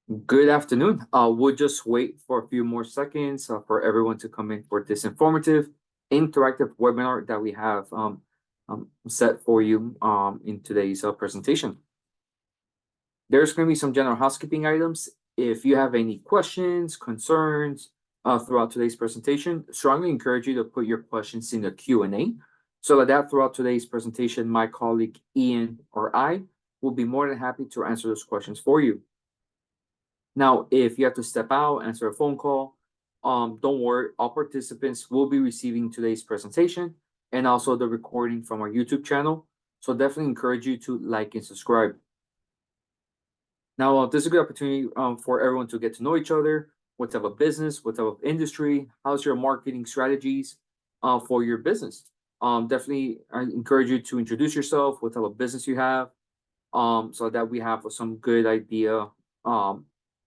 Good afternoon. We'll just wait for a few more seconds for everyone to come in for this informative, interactive webinar that we have set for you in today's presentation. There's going to be some general housekeeping items. If you have any questions, concerns throughout today's presentation, strongly encourage you to put your questions in the Q&A so that throughout today's presentation, my colleague Ian or I will be more than happy to answer those questions for you. Now, if you have to step out, answer a phone call, don't worry, all participants will be receiving today's presentation and also the recording from our YouTube channel. So definitely encourage you to like and subscribe. Now, this is a good opportunity for everyone to get to know each other. What type of business, what type of industry, how's your marketing strategies for your business? Definitely, I encourage you to introduce yourself, what type of business you have, so that we have some good idea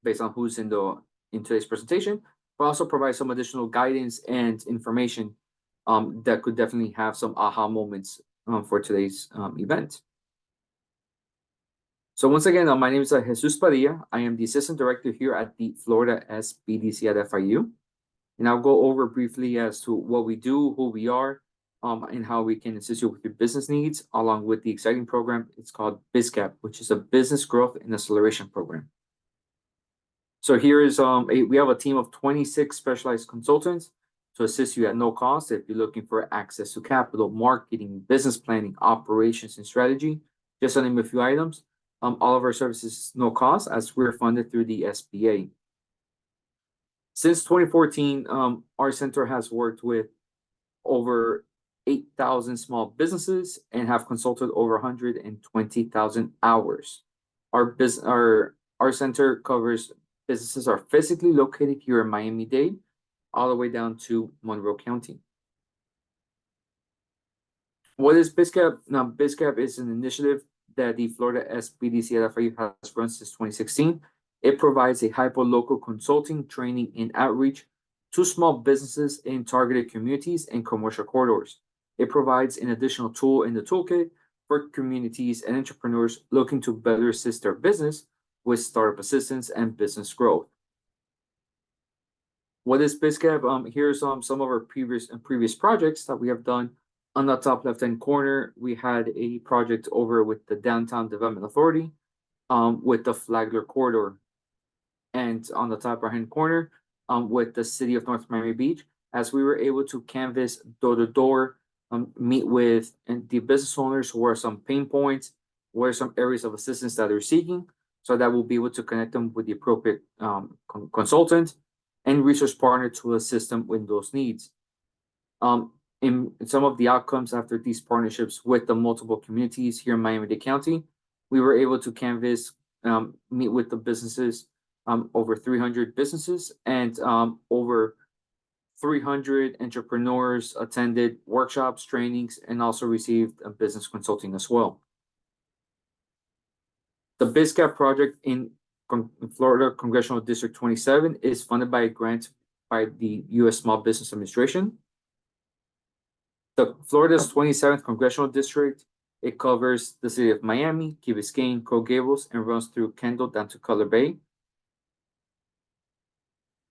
based on who's in today's presentation, but also provide some additional guidance and information that could definitely have some aha moments for today's event. So once again, my name is Jesus Padilla. I am the Assistant Director here at the Florida SBDC at FIU. And I'll go over briefly as to what we do, who we are, and how we can assist you with your business needs, along with the exciting program. It's called BizCap, which is a business growth and acceleration program. So here is we have a team of 26 specialized consultants to assist you at no cost if you're looking for access to capital, marketing, business planning, operations, and strategy, just to name a few items. All of our services no cost as we're funded through the SBA. Since 2014, our center has worked with over 8,000 small businesses and have consulted over 120,000 hours. Our center covers businesses are physically located here in Miami-Dade, all the way down to Monroe County. What is BizCap? Now, BizCap is an initiative that the Florida SBDC at FIU has run since 2016. It provides a hyper-local consulting, training, and outreach to small businesses in targeted communities and commercial corridors. It provides an additional tool in the toolkit for communities and entrepreneurs looking to better assist their business with startup assistance and business growth. What is BizCap? Here's some of our previous projects that we have done. On the top left-hand corner, we had a project over with the Downtown Development Authority with the Flagler Corridor. And on the top right-hand corner, with the City of North Miami Beach, as we were able to canvas door-to-door, meet with the business owners who are some pain points, what are some areas of assistance that they're seeking, so that we'll be able to connect them with the appropriate consultant and resource partner to assist them with those needs. In some of the outcomes after these partnerships with the multiple communities here in Miami-Dade County, we were able to canvas, meet with the businesses, over 300 businesses, and over 300 entrepreneurs attended workshops, trainings, and also received business consulting as well. The BizCap project in Florida Congressional District 27 is funded by a grant by the U.S. Small Business Administration. The Florida's 27th Congressional District, it covers the city of Miami, Key Biscayne, Coral Gables, and runs through Kendall down to Cutler Bay.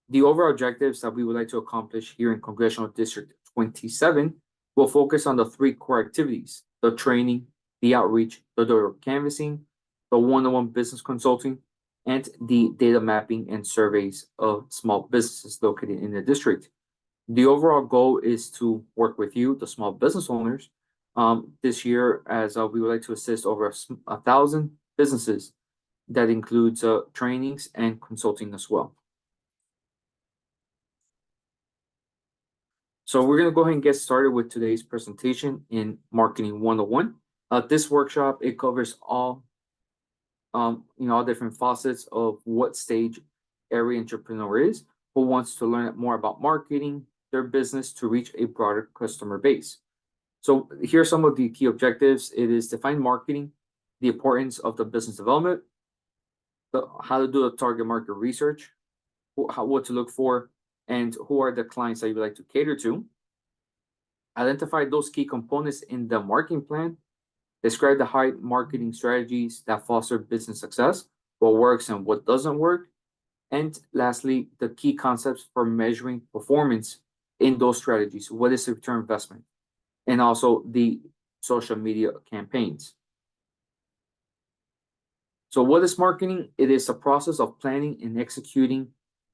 The overall objectives that we would like to accomplish here in Congressional District 27 will focus on the three core activities: the training, the outreach, the door canvassing, the one-on-one business consulting, and the data mapping and surveys of small businesses located in the district. The overall goal is to work with you, the small business owners, this year, as we would like to assist over 1,000 businesses. That includes trainings and consulting as well. So we're going to go ahead and get started with today's presentation in Marketing 101. This workshop, it covers all different facets of what stage every entrepreneur is who wants to learn more about marketing their business to reach a broader customer base. So here are some of the key objectives. It is define marketing, the importance of the business development, how to do the target market research, what to look for, and who are the clients that you would like to cater to. Identify those key components in the marketing plan. Describe the high marketing strategies that foster business success, what works and what doesn't work, And lastly, the key concepts for measuring performance in those strategies. What is the return investment? And also the social media campaigns. So what is marketing? It is a process of planning and executing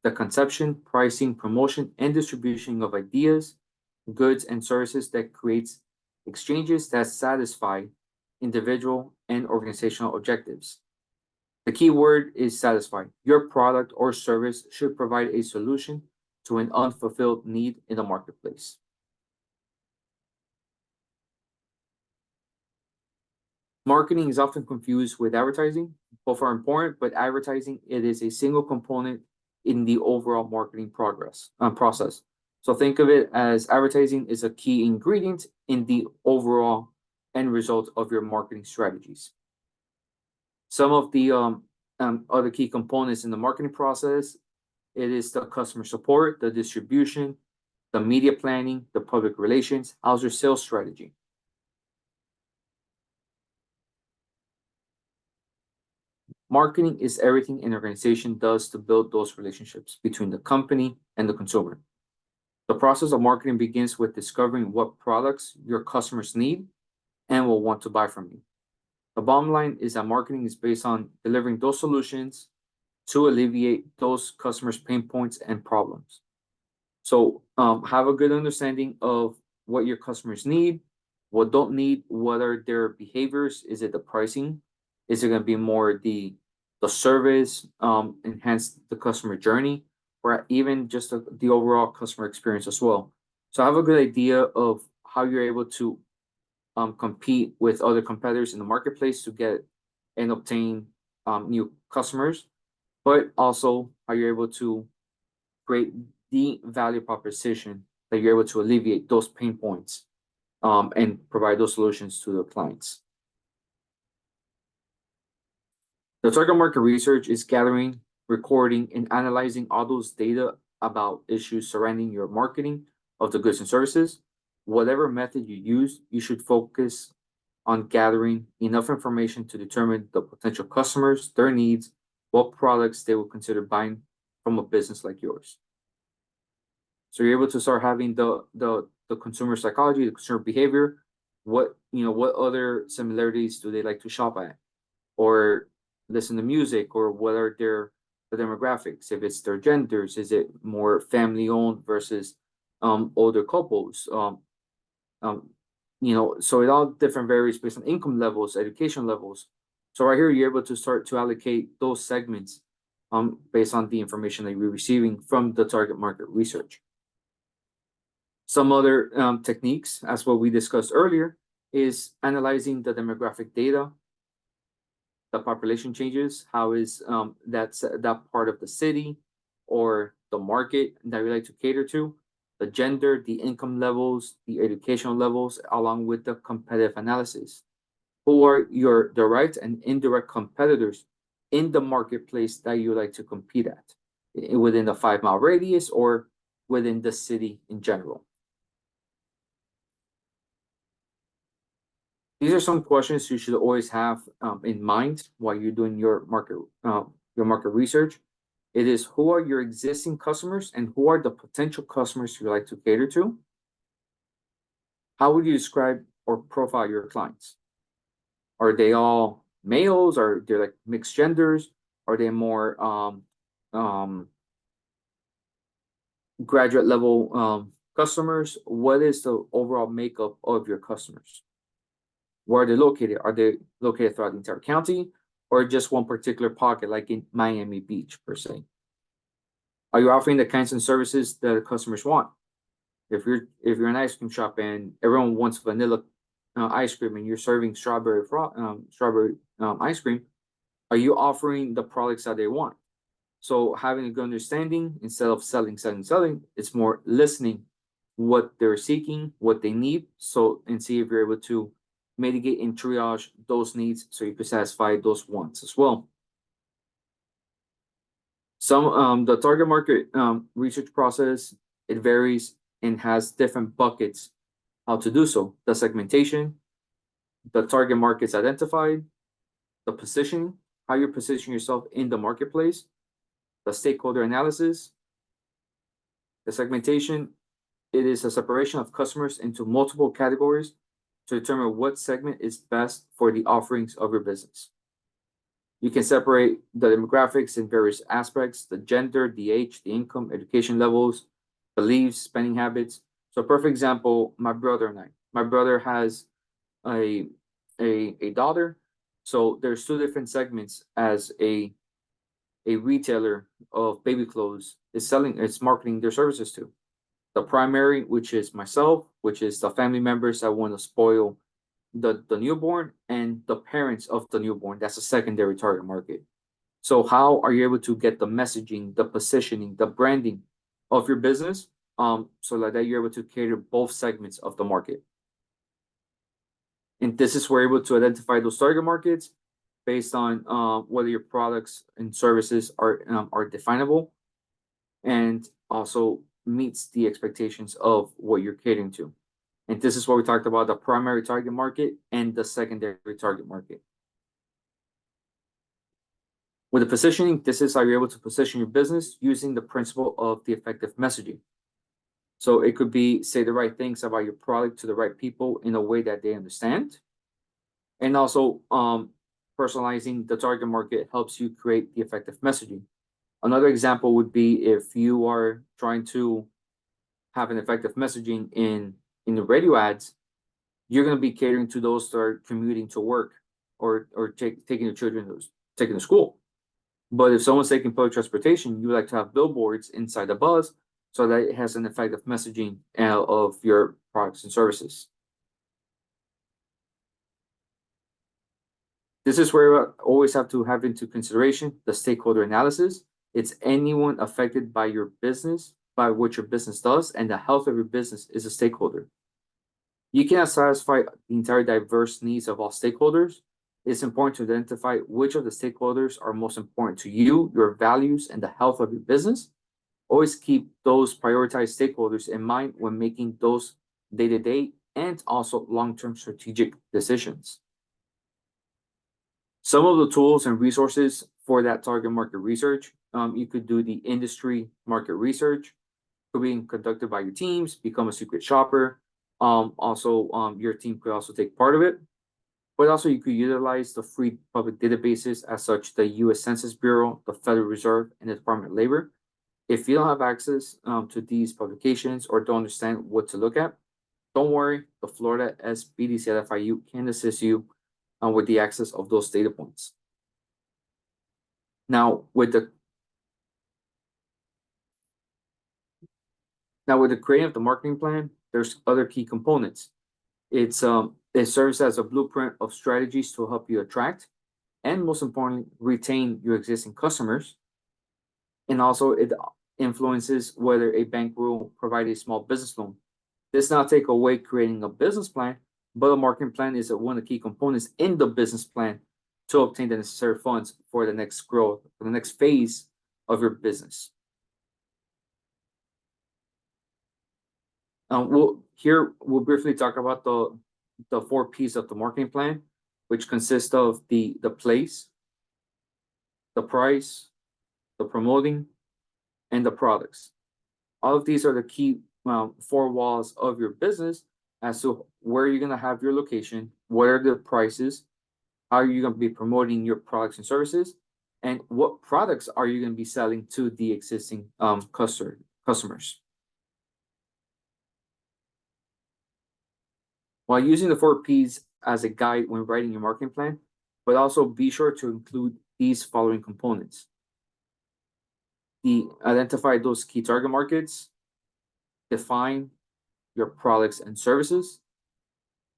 the conception, pricing, promotion, and distribution of ideas, goods, and services that creates exchanges that satisfy individual and organizational objectives. The key word is satisfy. Your product or service should provide a solution to an unfulfilled need in the marketplace. Marketing is often confused with advertising. Both are important, but advertising, it is a single component in the overall marketing process. So think of it as advertising is a key ingredient in the overall end result of your marketing strategies. Some of the other key components in the marketing process, it is the customer support, the distribution, the media planning, the public relations. How's your sales strategy? Marketing is everything an organization does to build those relationships between the company and the consumer. The process of marketing begins with discovering what products your customers need and will want to buy from you. The bottom line is that marketing is based on delivering those solutions to alleviate those customers' pain points and problems. So have a good understanding of what your customers need, what don't need, what are their behaviors. Is it the pricing? Is it going to be more the service, enhance the customer journey, or even just the overall customer experience as well? So have a good idea of how you're able to compete with other competitors in the marketplace to get and obtain new customers, but also how you're able to create the value proposition that you're able to alleviate those pain points and provide those solutions to the clients. The target market research is gathering, recording, and analyzing all those data about issues surrounding your marketing of the goods and services. Whatever method you use, you should focus on gathering enough information to determine the potential customers, their needs, what products they will consider buying from a business like yours. So you're able to start having the consumer psychology, the consumer behavior. What other similarities do they like to shop at, or listen to music, or what are the demographics? If it's their genders, is it more family owned versus older couples? So it all different varies based on income levels, education levels. So right here, you're able to start to allocate those segments based on the information that you're receiving from the target market research. Some other techniques, as what we discussed earlier, is analyzing the demographic data, the population changes, how is that part of the city or the market that we like to cater to, the gender, the income levels, the educational levels, along with the competitive analysis. Who are your direct and indirect competitors in the marketplace that you like to compete at, within the 5-mile radius or within the city in general? These are some questions you should always have in mind while you're doing your market research. It is, who are your existing customers and who are the potential customers you like to cater to? How would you describe or profile your clients? Are they all males? Are they like mixed genders? Are they more graduate level customers? What is the overall makeup of your customers? Where are they located? Are they located throughout the entire county or just one particular pocket, like in Miami Beach per se? Are you offering the kinds of services that the customers want? If you're an ice cream shop and everyone wants vanilla ice cream and you're serving strawberry ice cream, are you offering the products that they want? So having a good understanding instead of selling, it's more listening what they're seeking, what they need, and see if you're able to mitigate and triage those needs so you can satisfy those wants as well. The target market research process, it varies and has different buckets how to do so. The segmentation, the target markets identified, the positioning, how you position yourself in the marketplace, the stakeholder analysis, the segmentation. It is a separation of customers into multiple categories to determine what segment is best for the offerings of your business. You can separate the demographics in various aspects, the gender, the age, the income, education levels, beliefs, spending habits. So perfect example, my brother and I. My brother has a daughter. So there's two different segments as a retailer of baby clothes is marketing their services to. The primary, which is myself, which is the family members that want to spoil the newborn, and the parents of the newborn. That's a secondary target market. So how are you able to get the messaging, the positioning, the branding of your business, so that you're able to cater both segments of the market? And this is where you're able to identify those target markets based on whether your products and services are definable and also meets the expectations of what you're catering to. And this is what we talked about, the primary target market and the secondary target market. With the positioning, this is how you're able to position your business using the principle of the effective messaging. So it could be say the right things about your product to the right people in a way that they understand. And also personalizing the target market helps you create the effective messaging. Another example would be if you are trying to have an effective messaging in the radio ads, you're going to be catering to those that are commuting to work or taking the children taking to school. But if someone's taking public transportation, you like to have billboards inside the bus so that it has an effective messaging of your products and services. This is where we always have to have into consideration the stakeholder analysis. It's anyone affected by your business, by what your business does, and the health of your business is a stakeholder. You cannot satisfy the entire diverse needs of all stakeholders. It's important to identify which of the stakeholders are most important to you, your values, and the health of your business. Always keep those prioritized stakeholders in mind when making those day-to-day and also long-term strategic decisions. Some of the tools and resources for that target market research, you could do the industry market research, could be conducted by your teams, become a secret shopper. Your team could also take part of it. But also you could utilize the free public databases as such, the US Census Bureau, the Federal Reserve, and the Department of Labor. If you don't have access to these publications or don't understand what to look at, don't worry, the Florida SBDC at FIU can assist you with the access of those data points. Now, with the creating of the marketing plan, there's other key components. It serves as a blueprint of strategies to help you attract and, most importantly, retain your existing customers. And also it influences whether a bank will provide a small business loan. This not take away creating a business plan, but a marketing plan is one of the key components in the business plan to obtain the necessary funds for the next growth, for the next phase of your business. We'll briefly talk about the 4 P's of the marketing plan, which consist of the place, the price, the promoting, and the products. All of these are the key 4 walls of your business as to where you're going to have your location, what are the prices, how are you going to be promoting your products and services, and what products are you going to be selling to the existing customers. While using the 4 Ps as a guide when writing your marketing plan, but also be sure to include these following components. Identify those key target markets, define your products and services.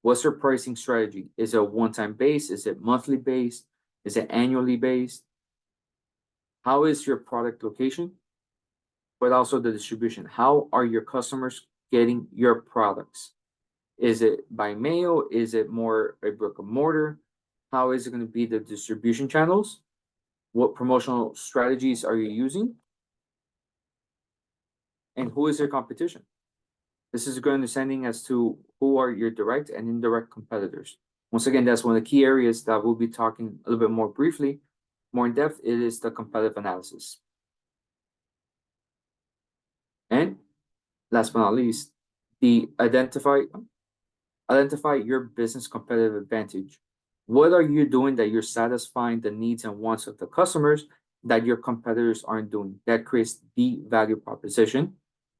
What's your pricing strategy? Is it a one-time base? Is it monthly based? Is it annually based? How is your product location? But also the distribution. How are your customers getting your products? Is it by mail? Is it more a brick and mortar? How is it going to be the distribution channels? What promotional strategies are you using? And who is your competition? This is a good understanding as to who are your direct and indirect competitors. Once again, that's one of the key areas that we'll be talking a little bit more briefly, more in depth. It is the competitive analysis. And last but not least, the identify your business competitive advantage. What are you doing that you're satisfying the needs and wants of the customers that your competitors aren't doing? That creates the value proposition.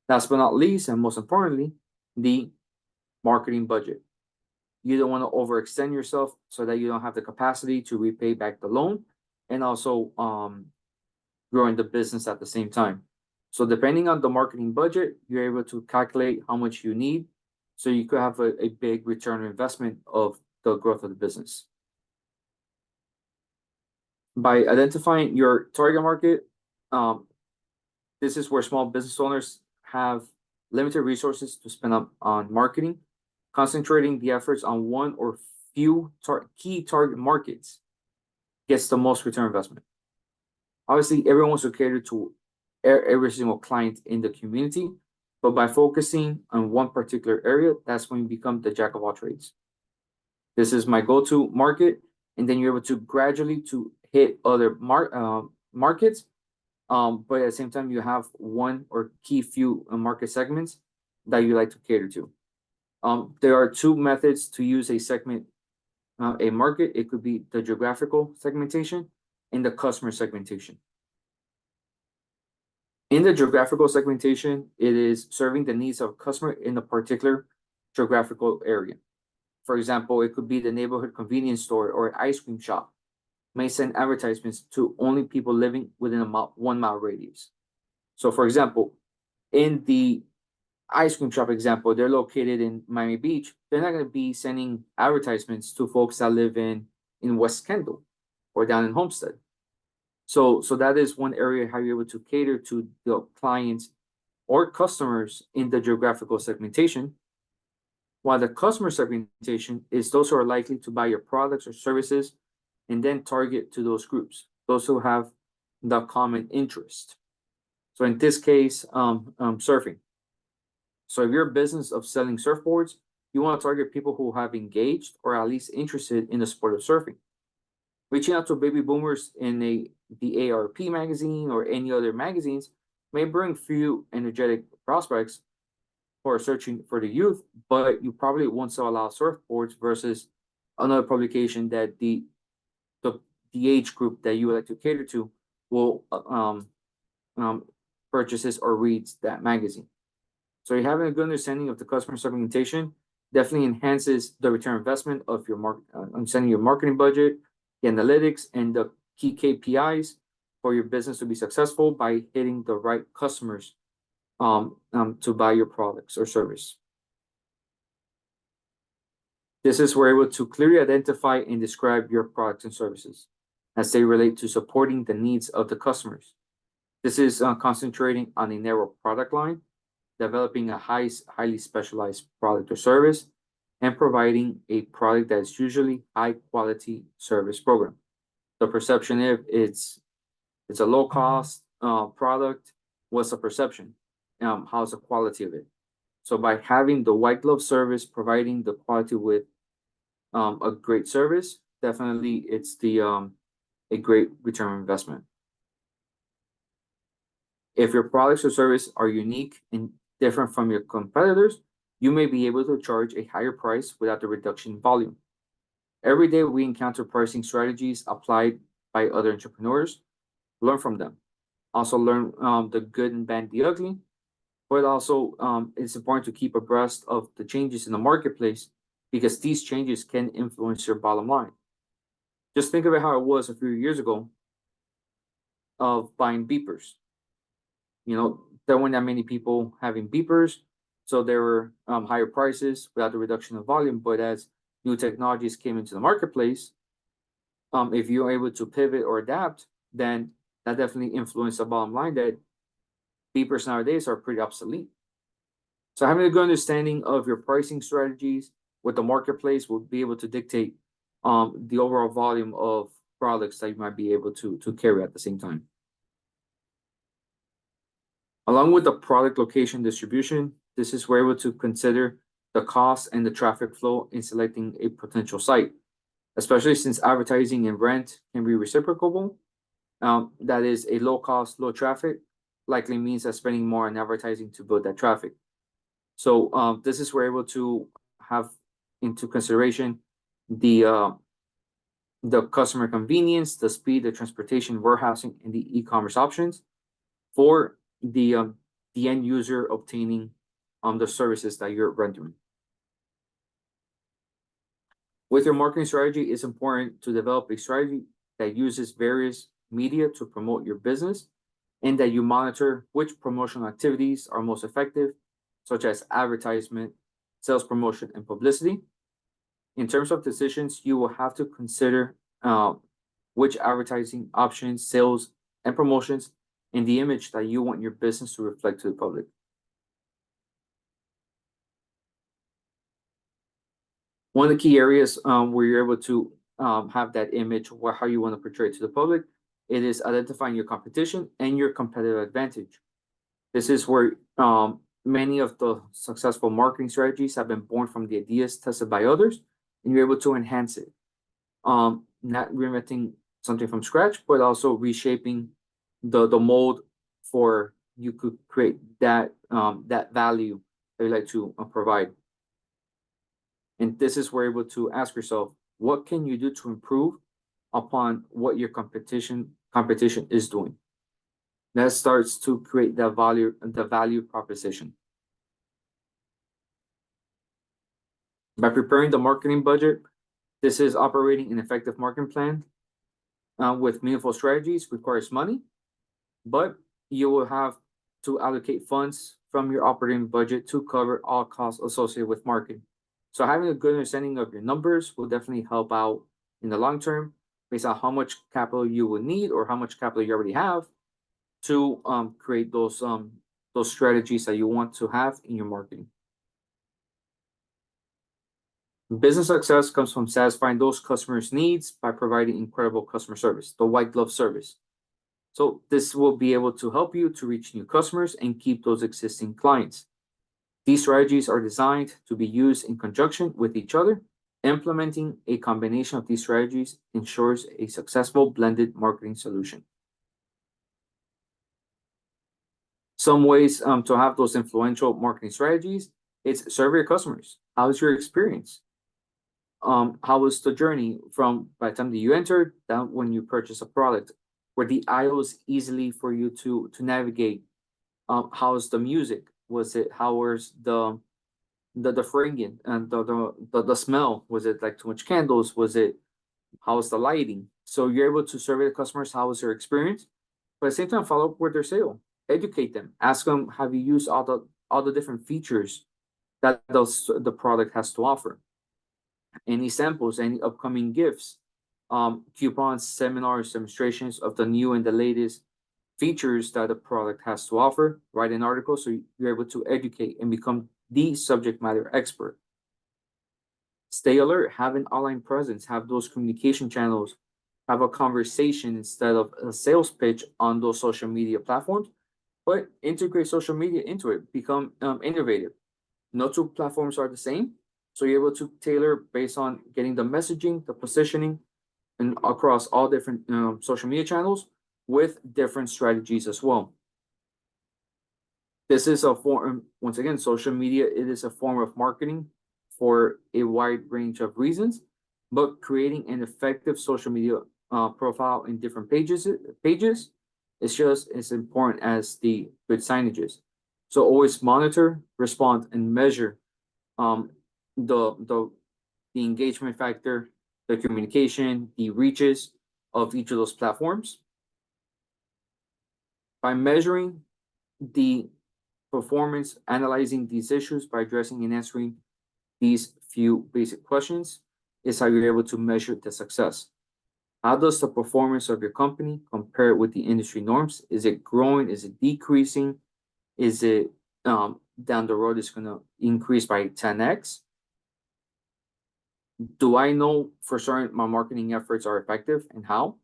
Last but not least, and most importantly, the marketing budget. You don't want to overextend yourself so that you don't have the capacity to repay back the loan and also growing the business at the same time. So depending on the marketing budget, you're able to calculate how much you need so you could have a big return on investment of the growth of the business. By identifying your target market, this is where small business owners have limited resources to spend on marketing. Concentrating the efforts on one or few key target markets gets the most return on investment. Obviously, everyone wants to cater to every single client in the community, but by focusing on one particular area, that's when you become the jack of all trades. This is my go-to market, and then you're able to gradually to hit other markets. But at the same time, you have one or key few market segments that you like to cater to. There are two methods to use a segment, a market. It could be the geographical segmentation and the customer segmentation. In the geographical segmentation, it is serving the needs of a customer in a particular geographical area. For example, it could be the neighborhood convenience store or ice cream shop may send advertisements to only people living within a 1 mile radius. So for example, in the ice cream shop example, they're located in Miami Beach. They're not going to be sending advertisements to folks that live in West Kendall or down in Homestead. So that is one area how you're able to cater to the clients or customers in the geographical segmentation. While the customer segmentation is those who are likely to buy your products or services and then target to those groups, those who have the common interest. So in this case, surfing. So if you're a business of selling surfboards, you want to target people who have engaged or at least interested in the sport of surfing. Reaching out to baby boomers in the AARP magazine or any other magazines may bring few energetic prospects who are searching for the youth, but you probably won't sell a lot of surfboards versus another publication that the age group that you would like to cater to will purchases or reads that magazine. So having a good understanding of the customer segmentation definitely enhances the return on investment of your understanding your marketing budget, the analytics, and the key KPIs for your business to be successful by hitting the right customers to buy your products or service. This is where we're able to clearly identify and describe your products and services as they relate to supporting the needs of the customers. This is concentrating on a narrow product line, developing a highly specialized product or service, and providing a product that is usually high quality service program. The perception is it's a low cost product. What's the perception? How's the quality of it? So by having the white glove service, providing the quality with a great service, definitely it's a great return on investment. If your products or service are unique and different from your competitors, you may be able to charge a higher price without the reduction in volume. Every day we encounter pricing strategies applied by other entrepreneurs. Learn from them. Also learn the good and bad, the ugly. But also it's important to keep abreast of the changes in the marketplace because these changes can influence your bottom line. Just think of it how it was a few years ago of buying beepers. You know, there weren't that many people having beepers, so there were higher prices without the reduction of volume. But as new technologies came into the marketplace, if you're able to pivot or adapt, then that definitely influenced the bottom line that beepers nowadays are pretty obsolete. So having a good understanding of your pricing strategies with the marketplace will be able to dictate the overall volume of products that you might be able to carry at the same time. Along with the product location distribution, this is where we're able to consider the cost and the traffic flow in selecting a potential site, especially since advertising and rent can be reciprocable. That is a low cost, low traffic likely means that spending more on advertising to build that traffic. So this is where we're able to have into consideration the customer convenience, the speed, the transportation, warehousing, and the e-commerce options for the end user obtaining the services that you're rendering. With your marketing strategy, it's important to develop a strategy that uses various media to promote your business and that you monitor which promotional activities are most effective, such as advertisement, sales promotion, and publicity. In terms of decisions, you will have to consider which advertising options, sales, and promotions, and the image that you want your business to reflect to the public. One of the key areas where you're able to have that image, or how you want to portray it to the public, it is identifying your competition and your competitive advantage. This is where many of the successful marketing strategies have been born from the ideas tested by others, and you're able to enhance it. Not reinventing something from scratch, but also reshaping the mold for you could create that that value that you like to provide. And this is where you're able to ask yourself, what can you do to improve upon what your competition is doing? That starts to create the value proposition. By preparing the marketing budget, this is operating an effective marketing plan with meaningful strategies requires money, but you will have to allocate funds from your operating budget to cover all costs associated with marketing. So having a good understanding of your numbers will definitely help out in the long term based on how much capital you will need or how much capital you already have to create those strategies that you want to have in your marketing. Business success comes from satisfying those customers' needs by providing incredible customer service, the white glove service. So this will be able to help you to reach new customers and keep those existing clients. These strategies are designed to be used in conjunction with each other. Implementing a combination of these strategies ensures a successful blended marketing solution. Some ways to have those influential marketing strategies is survey your customers. How is your experience? How was the journey from by the time that you entered down when you purchase a product? Were the aisles easily for you to navigate? How's the music? How was the fragrance and the smell? Was it like too much candles? How was the lighting? So you're able to survey the customers, how was their experience? But at the same time, follow up with their sale. Educate them. Ask them, have you used all the different features that the product has to offer? Any samples, any upcoming gifts, coupons, seminars, demonstrations of the new and the latest features that the product has to offer. Write an article so you're able to educate and become the subject matter expert. Stay alert, have an online presence, have those communication channels, have a conversation instead of a sales pitch on those social media platforms, but integrate social media into it, become innovative. No two platforms are the same, so you're able to tailor based on getting the messaging, the positioning, and across all different social media channels with different strategies as well. This is a form, once again, social media, it is a form of marketing for a wide range of reasons, but creating an effective social media profile in different pages is just as important as the good signages. So always monitor, respond, and measure the engagement factor, the communication, the reaches of each of those platforms. By measuring the performance, analyzing these issues by addressing and answering these few basic questions is how you're able to measure the success. How does the performance of your company compare with the industry norms? Is it growing? Is it decreasing? Is it down the road is going to increase by 10x? Do I know for certain my marketing efforts are effective and how?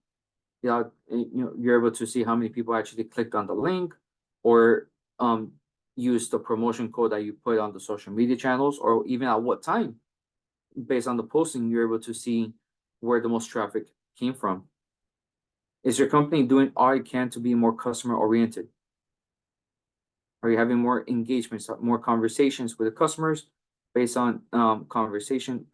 You're able to see how many people actually clicked on the link or use the promotion code that you put on the social media channels, or even at what time. Based on the posting, you're able to see where the most traffic came from. Is your company doing all it can to be more customer oriented? Are you having more engagements, more conversations with the customers based on conversation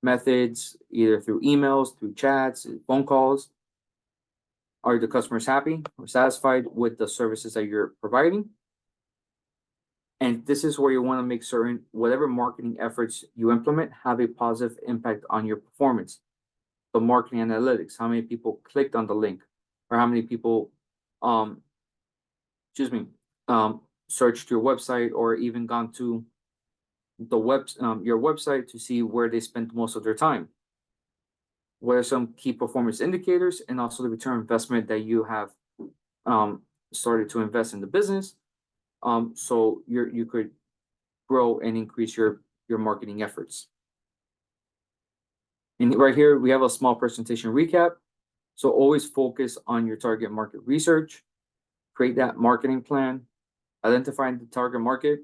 methods, either through emails, through chats, phone calls? Are the customers happy or satisfied with the services that you're providing? And this is where you want to make certain whatever marketing efforts you implement have a positive impact on your performance. The marketing analytics, how many people clicked on the link, or how many people, searched your website, or even gone to your website to see where they spent most of their time. What are some key performance indicators, and also the return on investment that you have started to invest in the business, so you could grow and increase your marketing efforts. And right here we have a small presentation recap. So always focus on your target market research, create that marketing plan, identify the target market,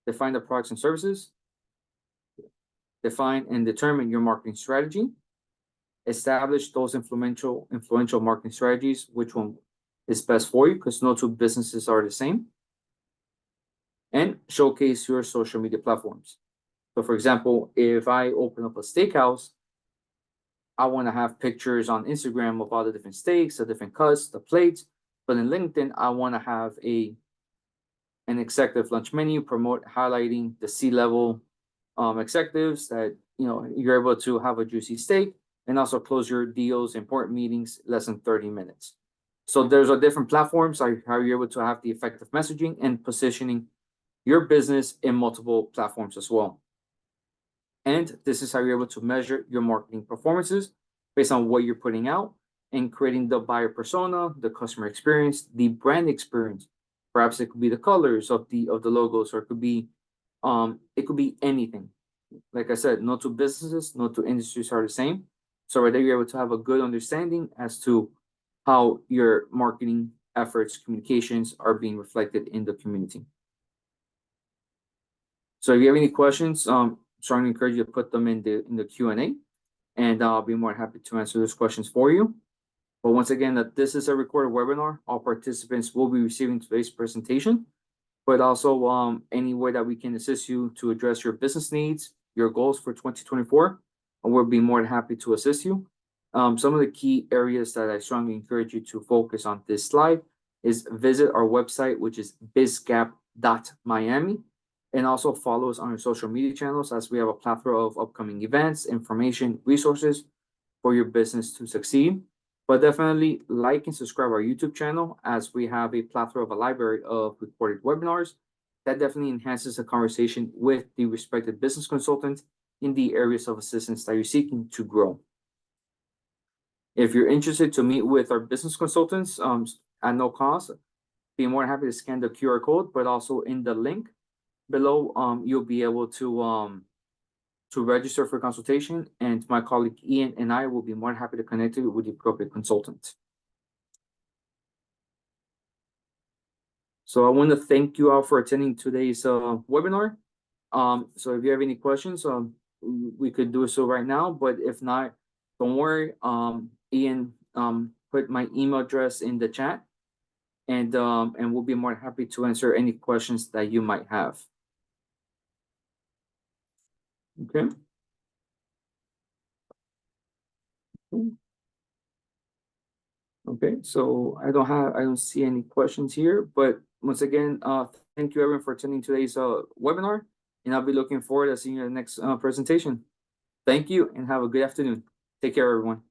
define the products and services, define and determine your marketing strategy, establish those influential marketing strategies, which one is best for you, because no two businesses are the same, and showcase your social media platforms. So for example, if I open up a steakhouse, I want to have pictures on Instagram of all the different steaks, the different cuts, the plates. But in LinkedIn, I want to have an executive lunch menu, promote highlighting the C-level executives that you're able to have a juicy steak, and also close your deals, important meetings, less than 30 minutes. So there's a different platforms, how you're able to have the effective messaging and positioning your business in multiple platforms as well. And this is how you're able to measure your marketing performances based on what you're putting out and creating the buyer persona, the customer experience, the brand experience. Perhaps it could be the colors of the logos, or it could be anything. Like I said, no two businesses, no two industries are the same. So right there, you're able to have a good understanding as to how your marketing efforts, communications are being reflected in the community. So if you have any questions, strongly encourage you to put them in the Q&A, and I'll be more happy to answer those questions for you. But once again, that this is a recorded webinar. All participants will be receiving today's presentation, but also any way that we can assist you to address your business needs, your goals for 2024, and we'll be more than happy to assist you. Some of the key areas that I strongly encourage you to focus on this slide is visit our website, which is bizgap.miami. And also follow us on our social media channels, as we have a plethora of upcoming events, information, resources for your business to succeed. But definitely like and subscribe our YouTube channel, as we have a plethora of a library of recorded webinars that definitely enhances the conversation with the respected business consultant in the areas of assistance that you're seeking to grow. If you're interested to meet with our business consultants at no cost, be more than happy to scan the QR code, but also in the link below, you'll be able to register for consultation, and my colleague Ian and I will be more than happy to connect you with the appropriate consultant. So I want to thank you all for attending today's webinar. So if you have any questions, we could do so right now, but if not, don't worry. Ian put my email address in the chat, and we'll be more than happy to answer any questions that you might have. Okay. Okay, so I don't see any questions here, but once again, thank you everyone for attending today's webinar, and I'll be looking forward to seeing you in the next presentation. Thank you, and have a good afternoon. Take care, everyone.